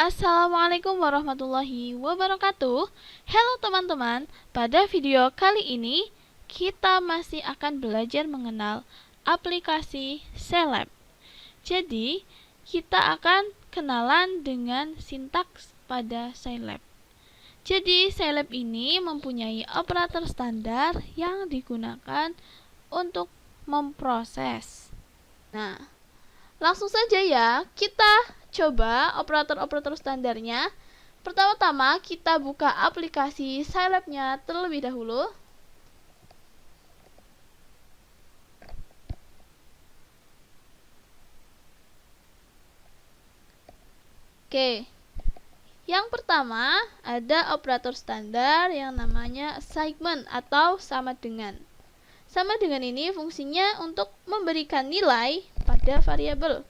Assalamualaikum warahmatullahi wabarakatuh. Halo teman-teman, pada video kali ini kita masih akan belajar mengenal aplikasi Scilab. Jadi, kita akan kenalan dengan sintaks pada Scilab. Jadi, Scilab ini mempunyai operator standar yang digunakan untuk memproses. Nah, langsung saja ya, kita coba operator-operator standarnya. Pertama-tama kita buka aplikasi Scilab-nya terlebih dahulu. Oke. Yang pertama ada operator standar yang namanya assignment atau sama dengan. Sama dengan ini fungsinya untuk memberikan nilai pada variabel.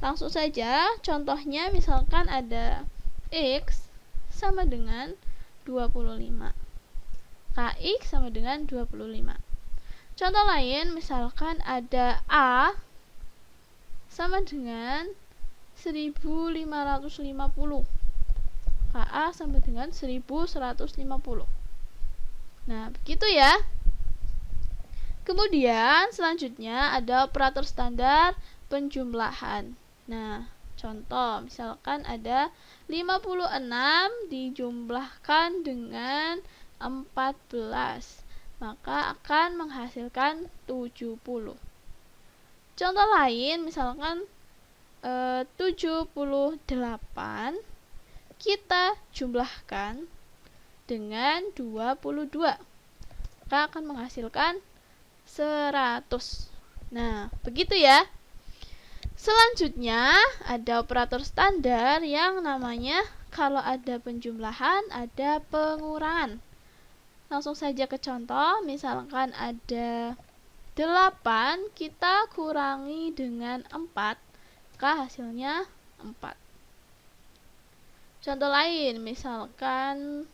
Langsung saja, contohnya misalkan ada X sama dengan 25. KX sama dengan 25. Contoh lain, misalkan ada A sama dengan 1550. KA sama dengan 1150. Nah, begitu ya. Kemudian selanjutnya ada operator standar penjumlahan. Nah, contoh misalkan ada 56 dijumlahkan dengan 14, maka akan menghasilkan 70. Contoh lain misalkan 78 kita jumlahkan dengan 22, maka akan menghasilkan 100. Nah, begitu ya. Selanjutnya ada operator standar yang namanya kalau ada penjumlahan ada pengurangan. Langsung saja ke contoh, misalkan ada 8 kita kurangi dengan 4, maka hasilnya 4. Contoh lain, misalkan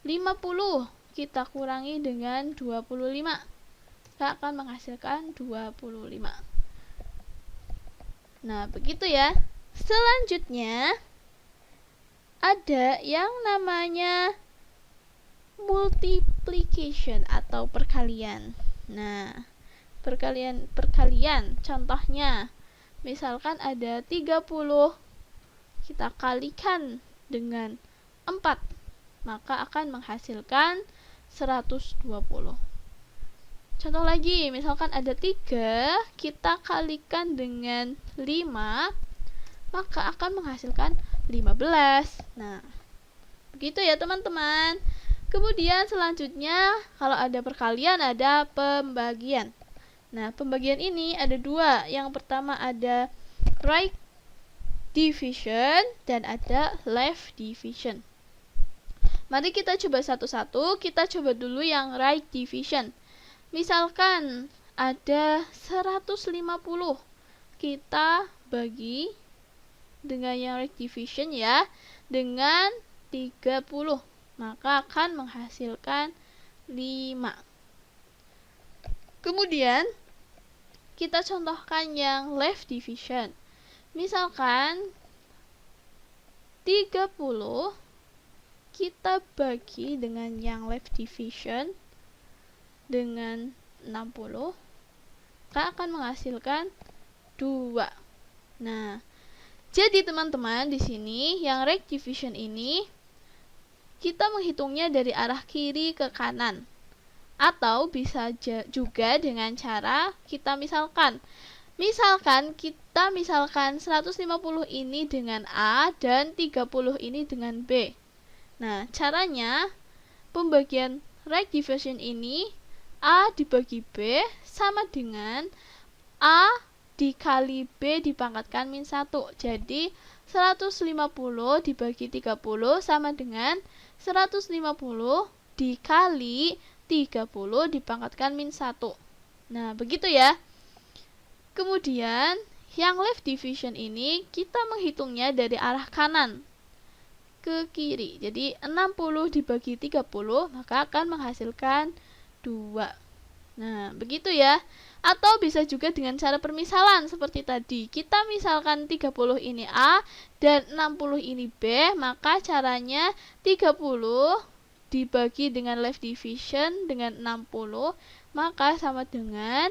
50 kita kurangi dengan 25, maka akan menghasilkan 25. Nah, begitu ya. Selanjutnya ada yang namanya multiplication atau perkalian. Nah, perkalian contohnya misalkan ada 30 kita kalikan dengan 4, maka akan menghasilkan 120. Contoh lagi, misalkan ada 3 kita kalikan dengan 5, maka akan menghasilkan 15. Nah, begitu ya teman-teman. Kemudian selanjutnya kalau ada perkalian ada pembagian. Nah, pembagian ini ada 2. Yang pertama ada right division dan ada left division. Mari kita coba satu-satu. Kita coba dulu yang right division. Misalkan ada 150, kita bagi dengan yang right division ya, dengan 30, maka akan menghasilkan 5. Kemudian kita contohkan yang left division. Misalkan 30 kita bagi dengan yang left division dengan 60, maka akan menghasilkan 2. Nah, jadi teman-teman di sini yang right division ini kita menghitungnya dari arah kiri ke kanan. Atau bisa juga dengan cara kita misalkan kita 150 ini dengan A dan 30 ini dengan B. Nah, caranya pembagian right division ini A dibagi B sama dengan A dikali B dipangkatkan min 1. Jadi 150 dibagi 30 sama dengan 150 dikali 30 dipangkatkan min 1. Nah, begitu ya. Kemudian yang left division ini kita menghitungnya dari arah kanan ke kiri. Jadi 60 dibagi 30 maka akan menghasilkan 2. Nah, begitu ya. Atau bisa juga dengan cara permisalan seperti tadi. Kita misalkan 30 ini A dan 60 ini B, maka caranya 30 dibagi dengan left division dengan 60, maka sama dengan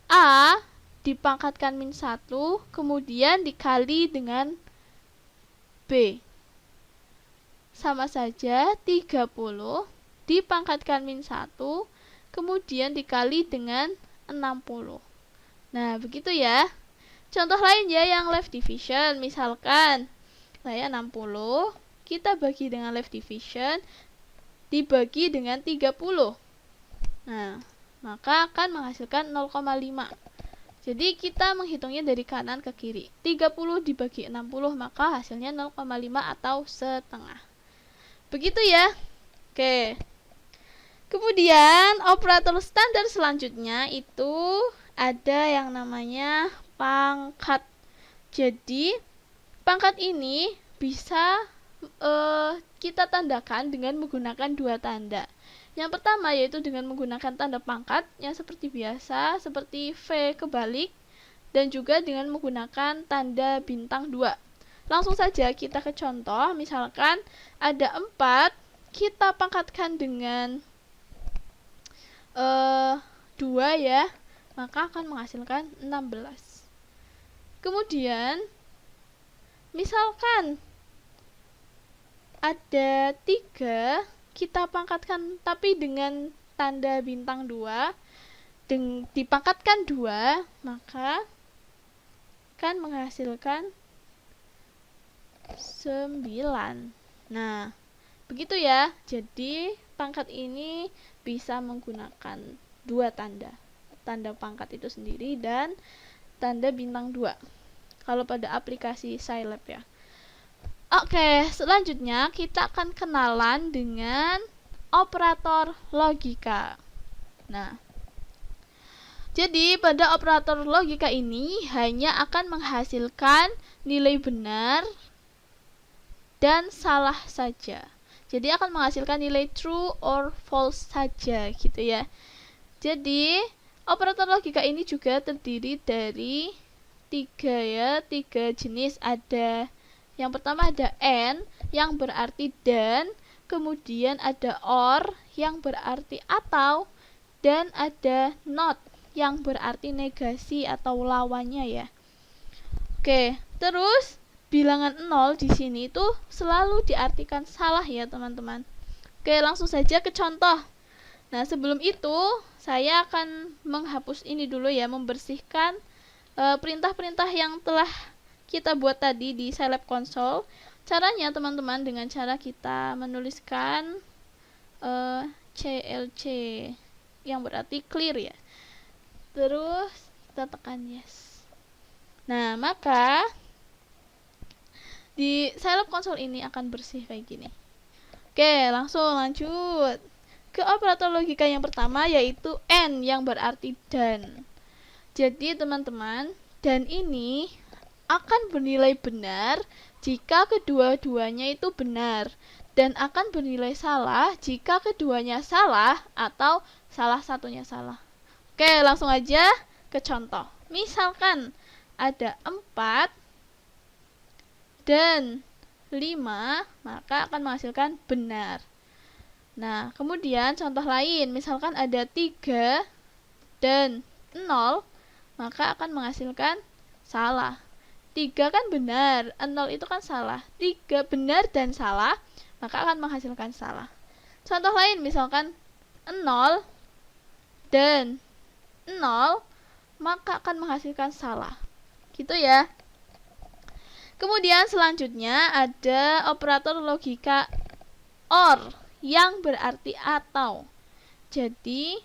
A dipangkatkan min 1, kemudian dikali dengan B. Sama saja 30 dipangkatkan min 1, kemudian dikali dengan 60. Nah, begitu ya. Contoh lain ya yang left division. Misalkan saya 60, kita bagi dengan left division, dibagi dengan 30. Nah, maka akan menghasilkan 0,5. Jadi kita menghitungnya dari kanan ke kiri. 30 dibagi 60, maka hasilnya 0,5 atau setengah. Begitu ya. Oke. Kemudian operator standar selanjutnya itu ada yang namanya pangkat. Jadi pangkat ini bisa kita tandakan dengan menggunakan dua tanda. Yang pertama yaitu dengan menggunakan tanda pangkat yang seperti biasa, seperti V kebalik, dan juga dengan menggunakan tanda bintang 2. Langsung saja kita ke contoh. Misalkan ada 4, kita pangkatkan dengan 2 ya, maka akan menghasilkan 16. Kemudian misalkan ada 3, kita pangkatkan tapi dengan tanda bintang 2, dipangkatkan 2, maka akan menghasilkan 9. Nah, begitu ya. Jadi pangkat ini bisa menggunakan dua tanda. Tanda pangkat itu sendiri dan tanda bintang 2. Kalau pada aplikasi Scilab ya. Oke, selanjutnya kita akan kenalan dengan operator logika. Nah, jadi pada operator logika ini hanya akan menghasilkan nilai benar dan salah saja. Jadi akan menghasilkan nilai true or false saja gitu ya. Jadi operator logika ini juga terdiri dari 3 jenis. Ada yang pertama ada and yang berarti dan, kemudian ada or yang berarti atau, dan ada not yang berarti negasi atau lawannya ya. Oke, terus bilangan 0 di sini itu selalu diartikan salah ya teman-teman. Oke, langsung saja ke contoh. Nah, sebelum itu saya akan menghapus ini dulu ya, membersihkan perintah-perintah yang telah kita buat tadi di Scilab Console. Caranya teman-teman dengan cara kita menuliskan CLC yang berarti clear ya. Terus kita tekan yes. Nah, maka di Scilab Console ini akan bersih kayak gini. Oke, langsung lanjut ke operator logika yang pertama yaitu and yang berarti dan. Jadi teman-teman, dan ini akan bernilai benar jika kedua-duanya itu benar, dan akan bernilai salah jika keduanya salah atau salah satunya salah. Oke, langsung aja ke contoh. Misalkan ada 4 dan 5, maka akan menghasilkan benar. Nah, kemudian contoh lain, misalkan ada 3 dan 0, maka akan menghasilkan salah. 3 kan benar, 0 itu kan salah. 3 benar dan salah, maka akan menghasilkan salah. Contoh lain, misalkan 0 dan 0, maka akan menghasilkan salah. Gitu ya. Kemudian selanjutnya ada operator logika OR yang berarti atau. Jadi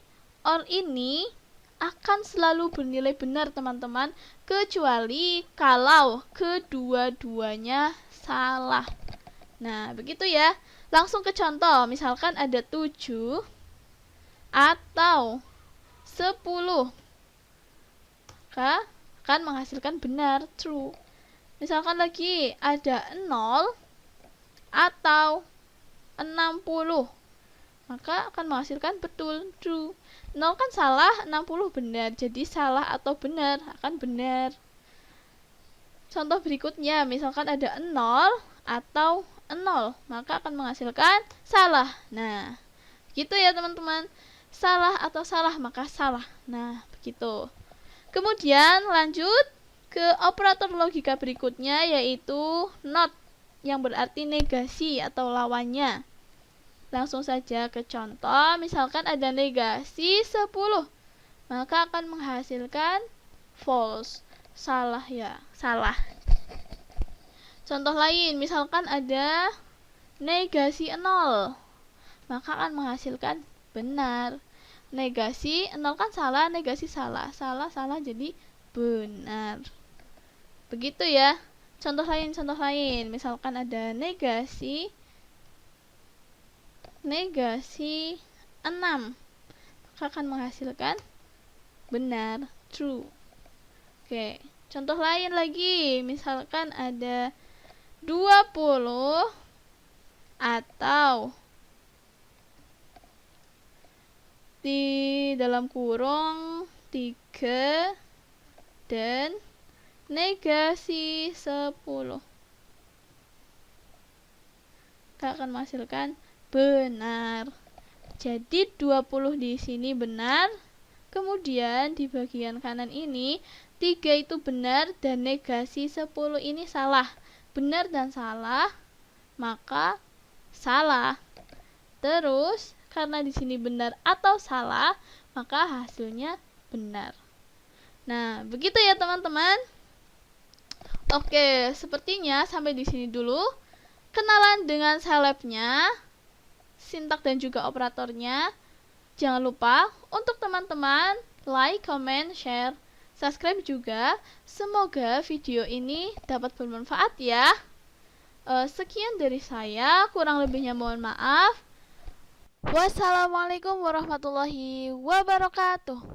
OR ini akan selalu bernilai benar teman-teman, kecuali kalau kedua-duanya salah. Nah, begitu ya. Langsung ke contoh. Misalkan ada 7 atau 10, maka akan menghasilkan benar, true. Misalkan lagi ada 0 atau 60, maka akan menghasilkan betul, true. 0 kan salah, 60 benar, jadi salah atau benar akan benar. Contoh berikutnya, misalkan ada 0 atau 0, maka akan menghasilkan salah. Nah, gitu ya teman-teman. Salah atau salah, maka salah. Nah, begitu. Kemudian lanjut ke operator logika berikutnya, yaitu not, yang berarti negasi atau lawannya. Langsung saja ke contoh, misalkan ada negasi 10, maka akan menghasilkan false, salah ya, salah. Contoh lain, misalkan ada negasi 0, maka akan menghasilkan benar. Negasi 0 kan salah, negasi salah, salah jadi benar. Begitu ya. Contoh lain, misalkan ada negasi 6, maka akan menghasilkan benar, true. Oke, contoh lain lagi, misalkan ada 20 atau di dalam kurung 3 dan negasi 10, maka akan menghasilkan benar. Jadi 20 di sini benar. Kemudian di bagian kanan ini 3 itu benar dan negasi 10 ini salah. Benar dan salah, maka salah. Terus karena di sini benar atau salah, maka hasilnya benar. Nah, begitu ya teman-teman. Oke, sepertinya sampai di sini dulu kenalan dengan selebnya, sintak dan juga operatornya. Jangan lupa untuk teman-teman like, comment, share, subscribe juga. Semoga video ini dapat bermanfaat ya. Sekian dari saya, kurang lebihnya mohon maaf. Wassalamualaikum warahmatullahi wabarakatuh.